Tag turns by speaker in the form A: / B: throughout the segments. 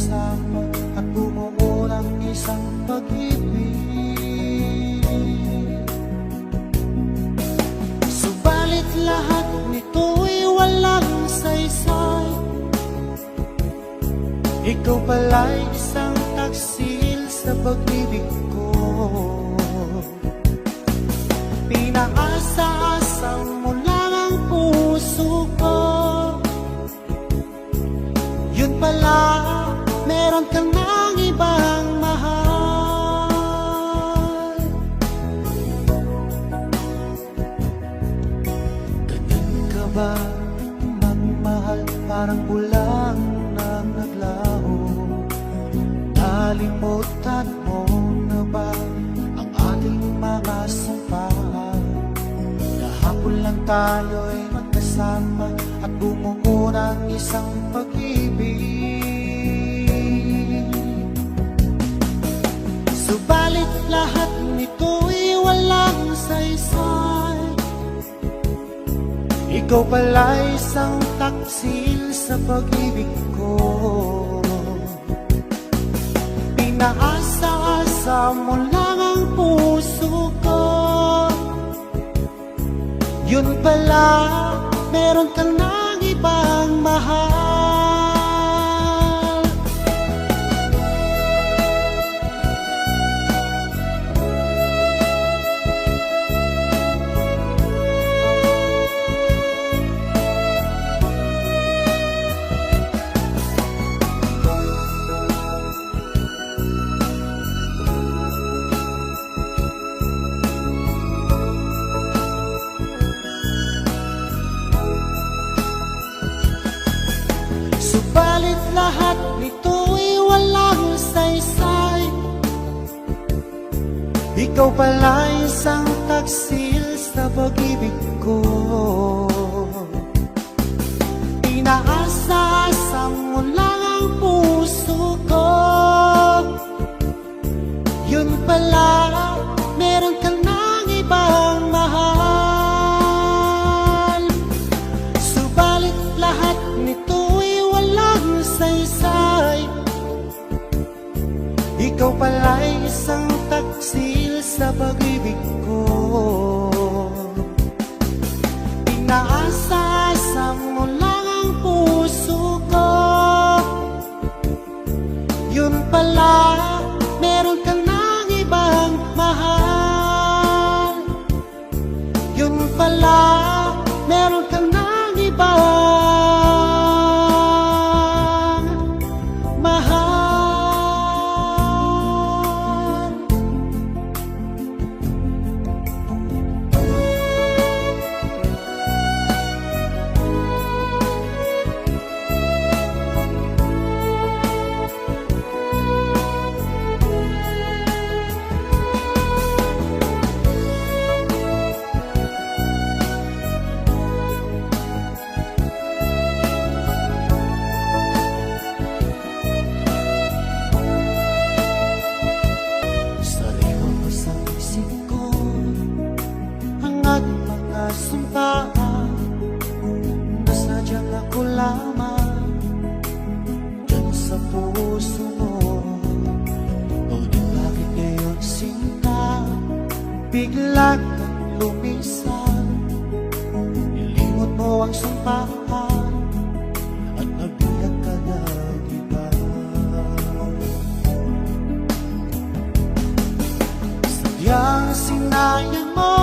A: magkasama at bumuo ng isang pag-ibig. Subalit lahat nito'y walang saysay. Ikaw pala'y isang taksil sa pag-ibig ko. Pinaasa-asa mo lang ang puso ko. Yun pala, meron kang nang ibang mahal. Ganyan ka ba magmahal? Parang bulang nang naglaho. Nalimutan mo na ba ang ating mga sampahan? Kahapon lang tayo'y magkasama at bumuo ng isang pag-ibig. Subalit lahat nito'y walang saysay. Ikaw pala'y isang taksil sa pag-ibig ko. Pinaasa-asa mo lang ang puso ko. Yun pala, meron kang nang ibang mahal. Subalit lahat nito'y walang saysay. Ikaw pala'y isang taksil sa pag-ibig ko. Pinaasa-asa mo lang ang puso ko. Yun pala, meron kang nang ibang mahal. Subalit lahat nito'y walang saysay. Ikaw pala'y isang taksil sa pag-ibig ko. Pinaasa-asa mo lang ang puso ko. Yun pala, meron kang nang ibang mahal. Yun pala, meron kang nang ibang mahal. Sumpaan na sadyang ako lamang dyan sa puso mo. O di bakit ngayon sinta bigla kang lumisan? Nilimot mo ang sumpaan at nagbiyak ka na iba. Sadyang sinayang mo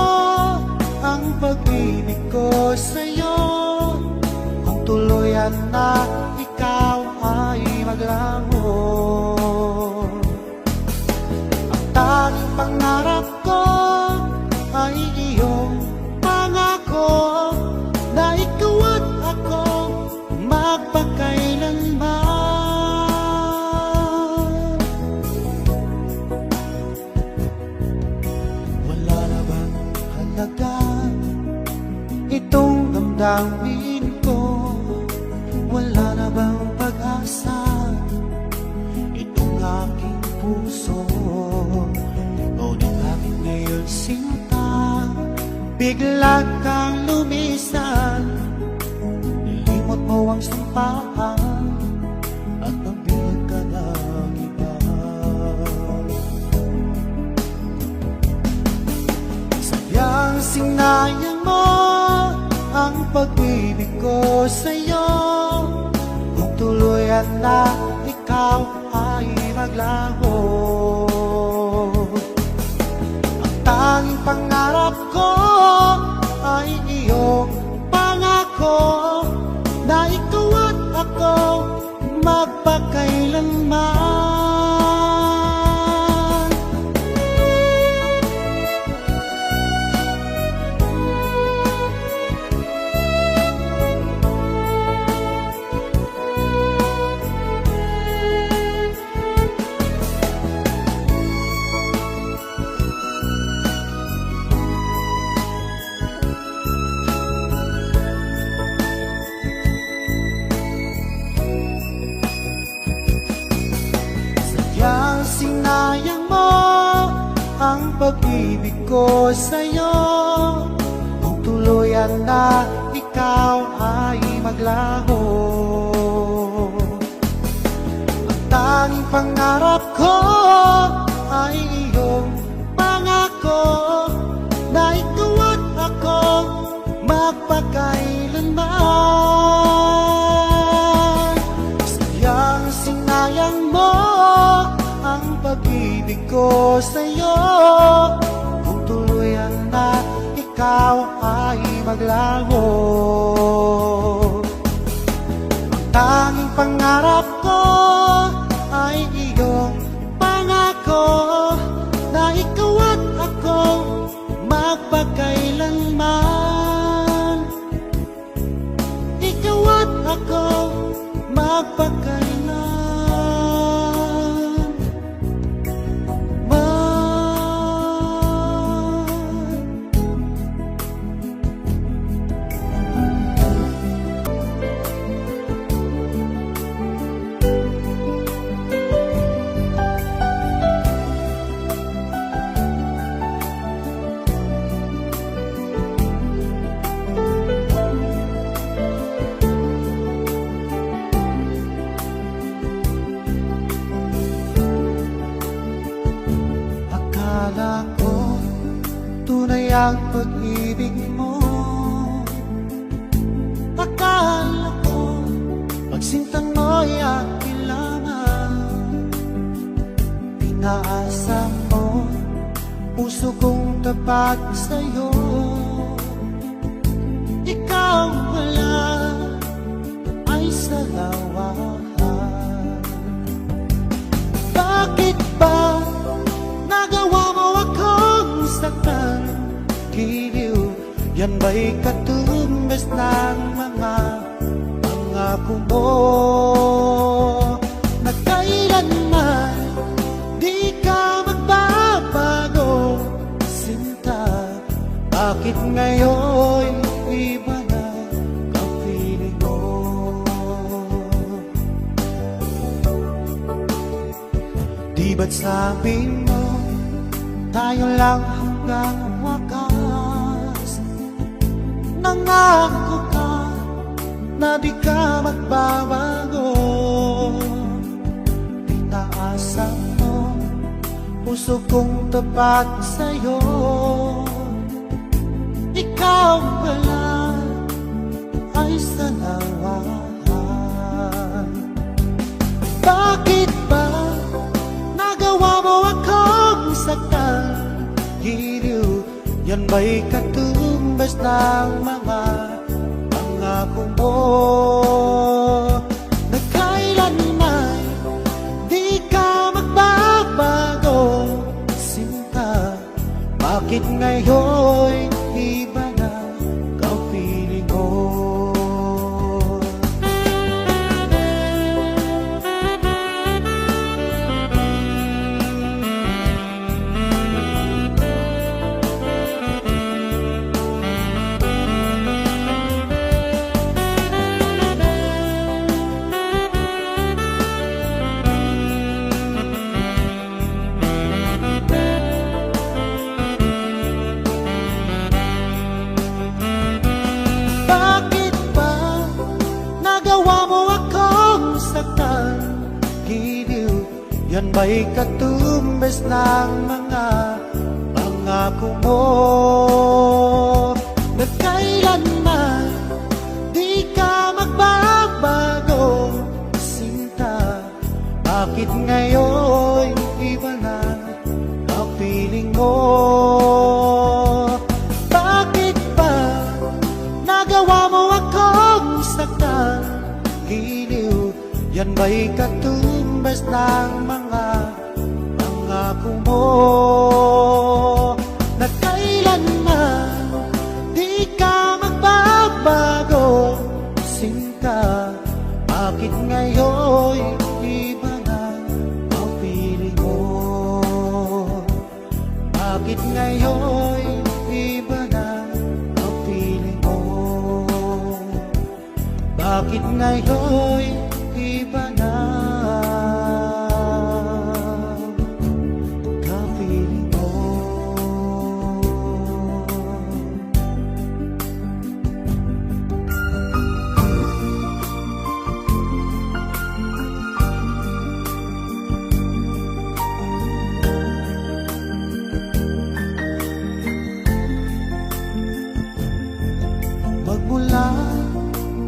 A: ang pag-ibig ko sa'yo. Kung tuluyan na ikaw ay maglaho. Ang tanging pangarap ko ay iyong pangako na ikaw at ako magpakailanman. Wala na bang halaga itong damdamin ko? Wala na bang pag-asa itong aking puso? O di bakit ngayon sinta bigla kang lumisan? Nilimot mo ang sumpaan at nagbiyak ka na pag-ibig ko sa'yo. Kung tuluyan na ikaw ay maglaho, ang tanging pangarap ko ay iyong pangako na ikaw at ako magpakailanman. Sadyang sinayang mo ang pag-ibig ko sa'yo. Kung tuluyan na ikaw ay maglaho, ang tanging pangarap ko ay iyong pangako na ikaw at ako magpakailanman. Sayang sinayang mo ang pag-ibig ko sa'yo. Kung tuluyan na ikaw ay maglaho, ang tanging pangarap ko ay iyong pangako na ikaw at ako magpakailanman. Ikaw at ako magpakailanman. Akala ko tunay ang pag-ibig mo. Akala ko pagsintan mo'y akin lamang. Pinaasa mo puso kong tapat sa'yo. Ikaw wala ay salawahan. Bakit ba nagawa mo akong saktan? Giliw, yan ba'y katumbas ng mga pangako mo na kailanman di ka magbabago? Sinta, bakit ngayon iba na ang feeling mo? Di ba't sabi mo tayo lang hanggang wakas? Nangako ka na di ka magbabago. Pinaasa mo puso kong tapat sa'yo. Ikaw pala ay salawahan. Bakit ba nagawa mo akong saktan? Giliw, yan ba'y katumbas ng mga pangako mo na kailanman di ka magbabago? Sinta, bakit ngayon iba na ang feeling mo? Yan ba'y katumbas ng mga pangako mo na kailanman Bakit ngayon iba na ang piling mo? Bakit ba nagawa mo akong saktan? Giliw, yan ba'y katumbas ng mga pangako mo? Na kailanman di ka magbabago, sinta. Bakit ngayon iba na ang piling mo? Bakit ngayon iba na ang piling mo? Bakit ngayon iba na kapiling mo? Magmula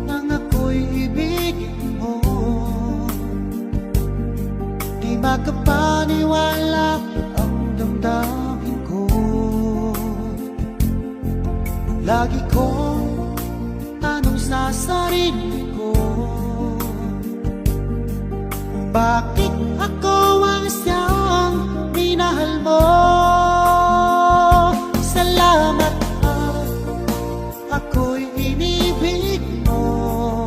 A: nang ako'y ibigin mo, di makapaniwala ang damdamin ko. Lagi kong tanong sa sarili ko, bakit ako ang siyang minahal mo? Salamat at ako'y inibig mo.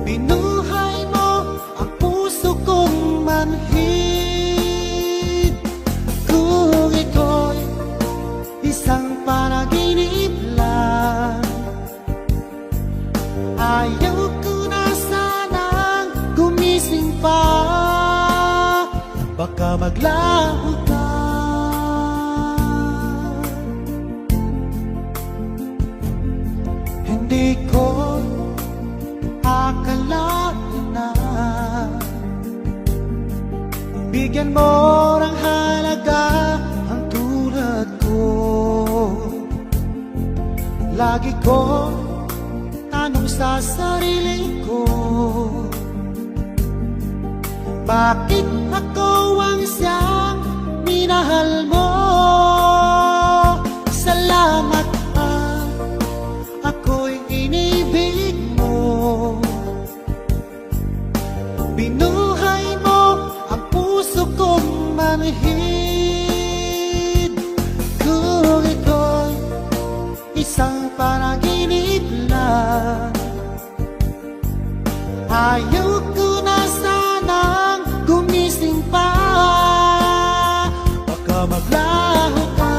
A: Binuhay mo ang puso kong manhid. Kung ito'y isang panaginip lang, ayaw ko na sanang gumising pa. Baka maglaho ka. Hindi ko akalain na bigyan mo ng halaga ang tulad ko. Lagi ko tanong sa sarili ko, bakit ako ang siyang minahal mo? Salamat at ako'y inibig mo. Binuhay mo ang puso kong manhid. Kung ito'y isang panaginip lang, ayaw ko na sanang gumising pa. Baka maglaho ka.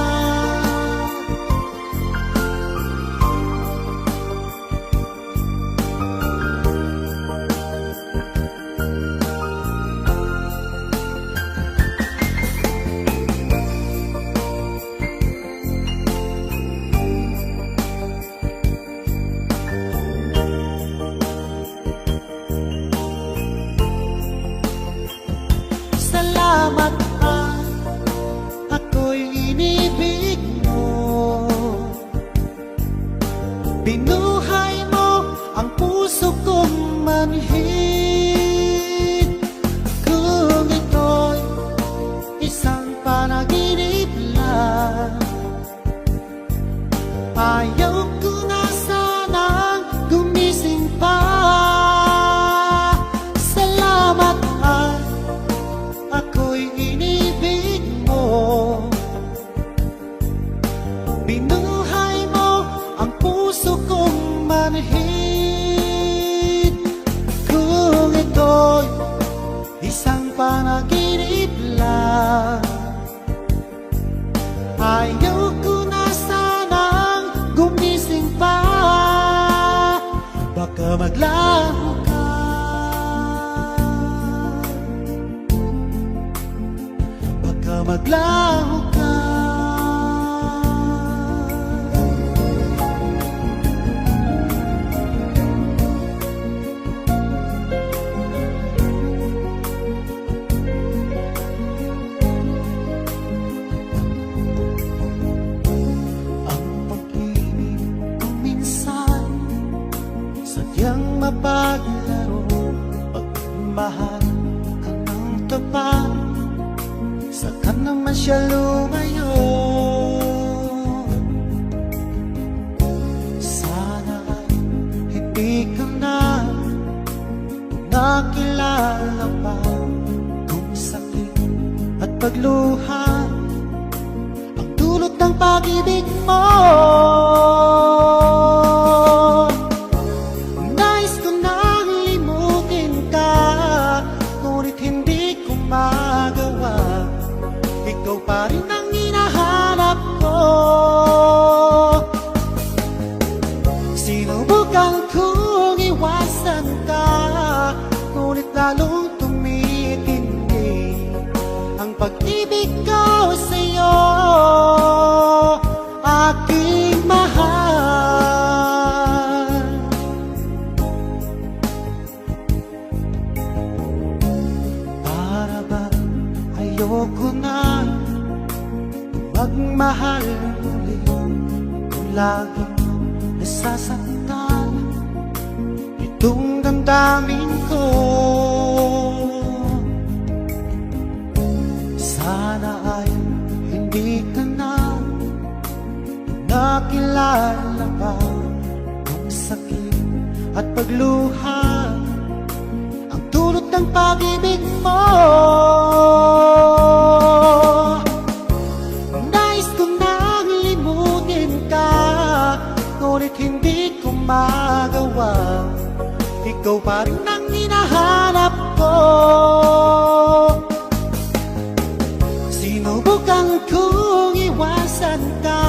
A: Salamat at ako'y inibig mo. Binuhay mo ang puso kong manhid. Kung ito'y isang panaginip lang, ayaw ko na sanang gumising pa. Salamat at ako'y inibig mo. Binuhay mo ang puso kong manhid. Kung ito'y isang panaginip lang, ayaw ko na sanang gumising pa. Baka maglaho ka. Baka maglaho ka. Nagmamahal ka ng tapat, saka naman siya lumayo. Sana ay hindi ka na nakilala pa kung sakit at pagluha ang dulot ng pag-ibig mo. Nais ko nang limutin ka, ngunit hindi ko magawa. Ikaw pa rin ang hinahanap ko. Sinubukan kong iwasan ka, ngunit lalong tumitindi ang pag-ibig ko sa'yo, aking mahal. Para bang ayoko na magmahal muli, kung laging nasasaktan itong damdamin ko. Sana ay hindi ka na nakilala pa ang sakit at pagluha ang dulot ng pag-ibig mo. Nais ko nang limutin ka, ngunit hindi ko magawa. Ikaw pa rin ang hinahanap ko. Sinubukan kong iwasan ka,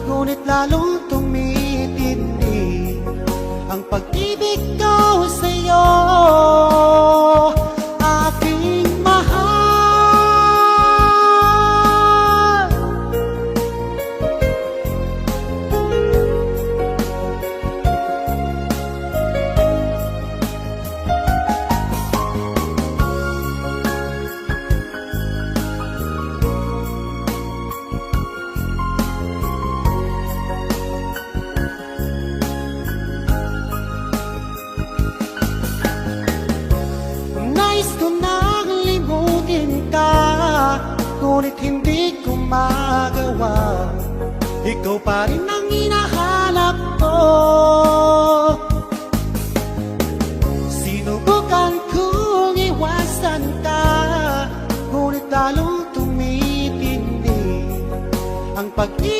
A: ngunit lalong tumitindi ang pag-ibig ko sa'yo, aking mahal. Nais ko nang limutin ka, ngunit hindi ko magawa. Ikaw pa rin ang hinahanap ko. Sinubukan kong iwasan ka, ngunit lalong tumitindi ang pag-ibig